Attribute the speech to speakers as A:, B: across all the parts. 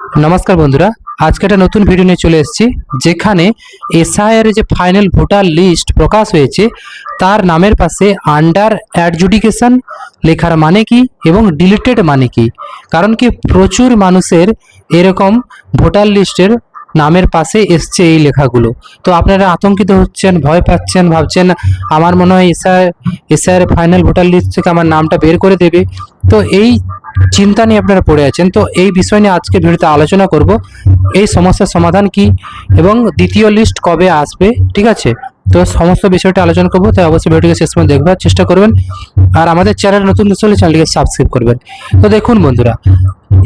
A: নমস্কার বন্ধুরা, আজকে একটা নতুন ভিডিও নিয়ে চলে এসেছি যেখানে এসআইআর যে ফাইনাল ভোটার লিস্ট প্রকাশ হয়েছে তার নামের পাশে আন্ডার অ্যাডজুডিকেশন লেখার মানে কি এবং ডিলিটেড মানে কি। কারণ কি প্রচুর মানুষের এরকম ভোটার লিস্টের নামের পাশে এসছে এই লেখাগুলো, তো আপনারা আতঙ্কিত হচ্ছেন, ভয় পাচ্ছেন, ভাবছেন আমার মনে হয় এসআইআর ফাইনাল ভোটার লিস্ট থেকে আমার নামটা বের করে দেবে। তো এই চিন্তা নিয়ে আপনারা পড়ে আছেন, তো এই বিষয় নিয়ে আজকে ভিডিওতে আলোচনা করব, এই সমস্যার সমাধান কি এবং দ্বিতীয় লিস্ট কবে আসবে, ঠিক আছে। তো সমস্ত বিষয়টা আলোচনা করবো, তাই অবশ্যই ভিডিওটিকে শেষ পর্যন্ত দেখবার চেষ্টা করবেন আর আমাদের চ্যানেল নতুন হলে চ্যানেলটিকে সাবস্ক্রাইব করবেন। তো দেখুন বন্ধুরা,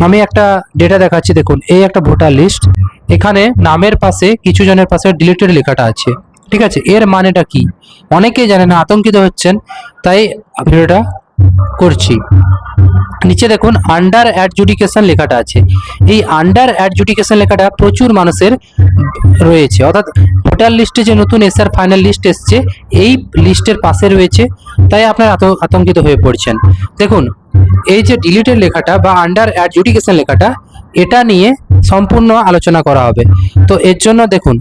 A: আমি একটা ডেটা দেখাচ্ছি। দেখুন, এই একটা ভোটার লিস্ট, এখানে নামের পাশে কিছু জনের পাশে ডিলিটেড লেখাটা আছে, ঠিক আছে। এর মানেটা কি অনেকেই জানেন না, আতঙ্কিত হচ্ছেন, তাই ভিডিওটা করছি। নিচে দেখুন আন্ডার অ্যাডজুডিকেশন লেখাটা আছে। এই আন্ডার অ্যাডজুডিকেশন লেখাটা প্রচুর মানুষের রয়েছে, অর্থাৎ ভোটার লিস্টে যে নতুন এসআর ফাইনাল লিস্ট এসছে এই লিস্টের পাশে রয়েছে, তাই আপনারা আতঙ্কিত হয়ে পড়ছেন। দেখুন, এই যে ডিলিটেড লেখাটা বা আন্ডার অ্যাডজুডিকেশন লেখাটা, এটা নিয়ে সম্পূর্ণ আলোচনা করা হবে। তো এর জন্য দেখুন,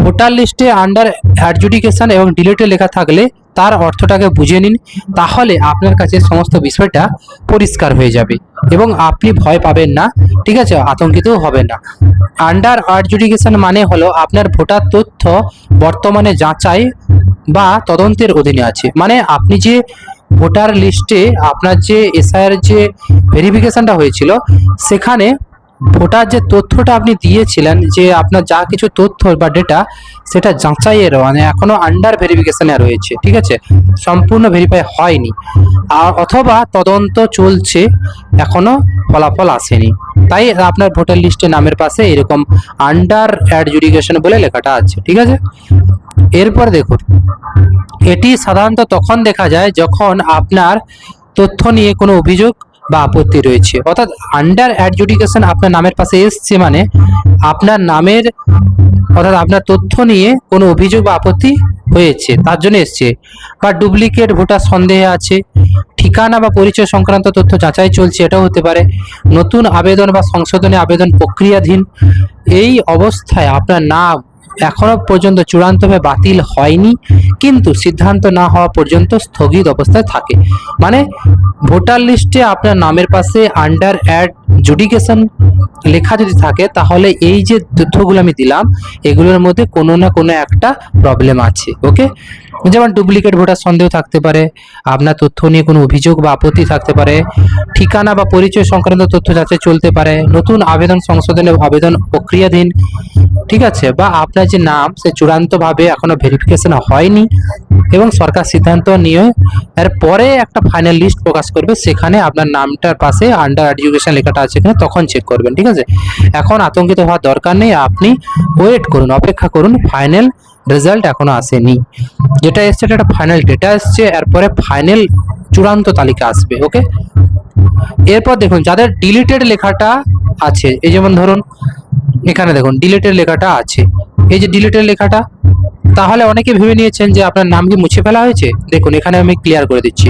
A: ভোটার লিস্টে আন্ডার অ্যাডজুডিকেশন এবং ডিলিটেড লেখা থাকলে তার অর্থটাকে বুঝে নিন, তাহলে আপনার কাছে সমস্ত বিষয়টা পরিষ্কার হয়ে যাবে এবং আপনি ভয় পাবেন না, ঠিক আছে, আতঙ্কিতও হবেন না। আন্ডার অ্যাডজুডিকেশন মানে হলো আপনার ভোটার তথ্য বর্তমানে যাচাই বা তদন্তের অধীনে আছে। মানে আপনি যে ভোটার লিস্টে আপনার যে এসআইআর যে ভেরিফিকেশনটা হয়েছিল, সেখানে ভোটার যে তথ্যটা আপনি দিয়েছিলেন, যে আপনার যা কিছু তথ্য বা ডেটা, সেটা যাচাইয়ের মানে এখনো আন্ডার ভেরিফিকেশনে রয়েছে, ঠিক আছে, সম্পূর্ণ ভেরিফাই হয়নি, আর অথবা তদন্ত চলছে, এখনো ফলাফল আসেনি, তাই আপনার ভোটার লিস্টে নামের পাশে এরকম আন্ডার অ্যাডজুডিকেশন বলে লেখাটা আছে, ঠিক আছে। এরপর দেখুন, এটি সাধারণত তখন দেখা যায় যখন আপনার তথ্য নিয়ে কোনো অভিযোগ বা আপত্তি রয়েছে, অর্থাৎ আন্ডার অ্যাডজুডিকেশন আপনার নামের পাশে এসছে মানে আপনার নামের অর্থাৎ আপনার তথ্য নিয়ে কোনো অভিযোগ বা আপত্তি হয়েছে, তার জন্য এসছে। বা ডুপ্লিকেট ভোটার সন্দেহে আছে, ঠিকানা বা পরিচয় সংক্রান্ত তথ্য যাচাই চলছে, এটাও হতে পারে। নতুন আবেদন বা সংশোধনী আবেদন প্রক্রিয়াধীন, এই অবস্থায় আপনার নাম এখনো পর্যন্ত চূড়ান্তভাবে বাতিল হয়নি, কিন্তু সিদ্ধান্ত না হওয়া পর্যন্ত স্থগিত অবস্থায় থাকে। মানে ভোটার লিস্টে আপনার নামের পাশে আন্ডার অ্যাডজুডিকেশন লেখা যদি থাকে, তাহলে এই যে তথ্যগুলো আমি দিলাম এগুলোর মধ্যে কোনো না কোনো একটা প্রবলেম আছে, ওকে। যেমন ডুপ্লিকেট ভোটার সন্দেহ থাকতে পারে, আপনার তথ্য নিয়ে কোনো অভিযোগ বা আপত্তি থাকতে পারে, ঠিকানা বা পরিচয় সংক্রান্ত তথ্য যাচাই চলতে পারে, নতুন আবেদন সংশোধনের আবেদন প্রক্রিয়াধীন, ঠিক আছে, বা আপনার যে নাম সে চূড়ান্তভাবে এখনো ভেরিফিকেশন হয়নি এবং সরকার সিদ্ধান্ত নিয়ে এর পরে একটা ফাইনাল লিস্ট প্রকাশ করবে, সেখানে আপনার নামটার পাশে আন্ডার এডুকেশন লেখাটা আছে কিনা তখন চেক করবেন, ঠিক আছে। এখন আতঙ্কিত হওয়ার দরকার নেই, আপনি ওয়েট করুন, অপেক্ষা করুন, ফাইনাল রেজাল্ট এখনো আসেনি। যেটা এসছে এটা একটা ফাইনাল ডেটা এসছে, এরপরে ফাইনাল চূড়ান্ত তালিকা আসবে, ওকে। এরপর দেখুন, যাদের ডিলিটেড লেখাটা আছে, এই যেমন ধরুন এখানে দেখুন ডিলিটেড লেখাটা আছে, এই যে ডিলিটেড লেখাটা, তাহলে অনেকে ভেবে নিয়েছেন যে আপনার নাম কি মুছে ফেলা হয়েছে। দেখুন এখানে আমি ক্লিয়ার করে দিচ্ছি,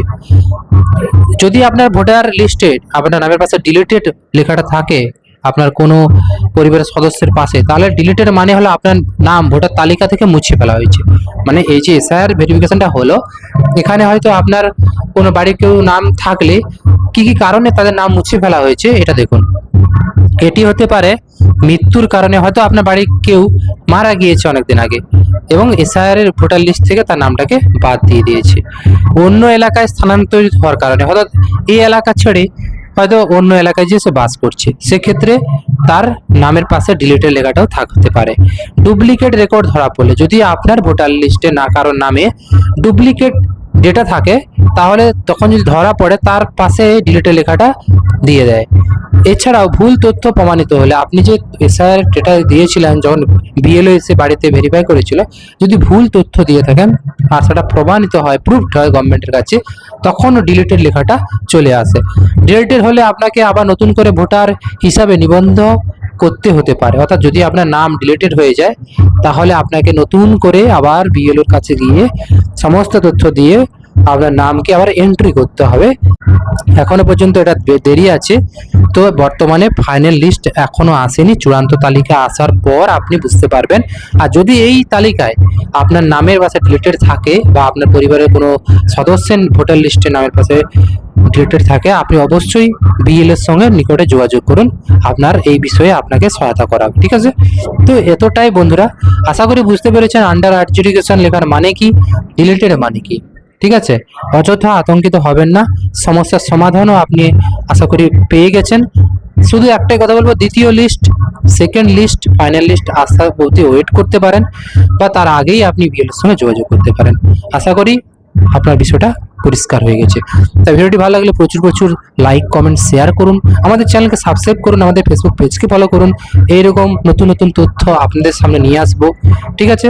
A: যদি আপনার ভোটার লিস্টে আপনার নামের পাশে ডিলিটেড লেখাটা থাকে আপনার কোনো পরিবারের সদস্যের পাশে, তাহলে ডিলিটেড মানে হলো আপনার নাম ভোটার তালিকা থেকে মুছে ফেলা হয়েছে। মানে এই যে এসআইআর ভেরিফিকেশনটা হলো, এখানে হয়তো আপনার কোনো বাড়ির কেউ নাম থাকলে কি কি কারণে তাদের নাম মুছে ফেলা হয়েছে এটা দেখুন। এটি হতে পারে মৃত্যুর কারণে, হয়তো আপনার বাড়ির কেউ মারা গিয়েছে অনেকদিন আগে এবং এসআইআর এর ভোটার লিস্ট থেকে তার নামটাকে বাদ দিয়ে দিয়েছে। অন্য এলাকায় স্থানান্তরিত হওয়ার কারণে, অর্থাৎ এই এলাকা ছেড়ে হয়তো অন্য এলাকায় যে সে বাস করছে, সেক্ষেত্রে তার নামের পাশে ডিলিটেড লেখাটাও থাকতে পারে। ডুপ্লিকেট রেকর্ড ধরা পড়লে, যদি আপনার ভোটার লিস্টে না কারোর নামে ডুপ্লিকেট ডেটা থাকে, তাহলে তখন যদি ধরা পড়ে তার পাশে ডিলিটেড লেখাটা দিয়ে দেয়। এছাড়াও ভুল তথ্য প্রমাণিত হলে, আপনি যে এসআইআর ডেটা দিয়েছিলেন যখন বিএলও এসে বাড়িতে ভেরিফাই করেছিল, যদি ভুল তথ্য দিয়ে থাকেন আর সেটা প্রমাণিত হয়, প্রুভড হয় গভর্নমেন্টের কাছে, তখন ডিলিটেড লেখাটা চলে আসে। ডিলিটেড হলে আপনাকে আবার নতুন করে ভোটার হিসাবে নিবন্ধ করতে হতে পারে, অর্থাৎ যদি আপনার নাম ডিলিটেড হয়ে যায় তাহলে আপনাকে নতুন করে আবার বিএলওর কাছে গিয়ে সমস্ত তথ্য দিয়ে আপনার নামকে আবার এন্ট্রি করতে হবে। এখনো পর্যন্ত এটা দেরি আছে। তো বর্তমানে ফাইনাল লিস্ট এখনো আসেনি, চূড়ান্ত তালিকা আসার পর আপনি বুঝতে পারবেন। আর যদি এই তালিকায় আপনার নামের পাশে ডিলিটেড থাকে বা আপনার পরিবারের কোনো সদস্যের ভোটার লিস্টে নামের পাশে ডিলিটেড থাকে, আপনি অবশ্যই বিএল এর সঙ্গে নিকটে যোগাযোগ করুন, আপনার এই বিষয়ে আপনাকে সহায়তা করা হবে। ঠিক আছে, তো এতটাই বন্ধুরা, আশা করি বুঝতে পেরেছেন আন্ডার অ্যাডজুডিকেশন লেখার মানে কি, ডিলিটেড মানে কি। ঠিক আছে, অযথা আতঙ্কিত হবেন না, সমস্যার সমাধানও আপনি আশা করি পেয়ে গেছেন। শুধু একটাই কথা বলবো, দ্বিতীয় list, second list, final list আসা অবধি ওয়েট করতে পারেন, বা তার আগেই আপনি বিএল এর সঙ্গে যোগাযোগ করতে পারেন। আশা করি আপনার বিষয়টা পরিষ্কার হয়ে গেছে। তাই ভিডিওটি ভালো লাগলে প্রচুর প্রচুর লাইক, কমেন্ট, শেয়ার করুন, আমাদের চ্যানেলকে সাবস্ক্রাইব করুন, আমাদের ফেসবুক পেজকে ফলো করুন। এইরকম নতুন নতুন তথ্য আপনাদের সামনে নিয়ে আসবো। ঠিক আছে।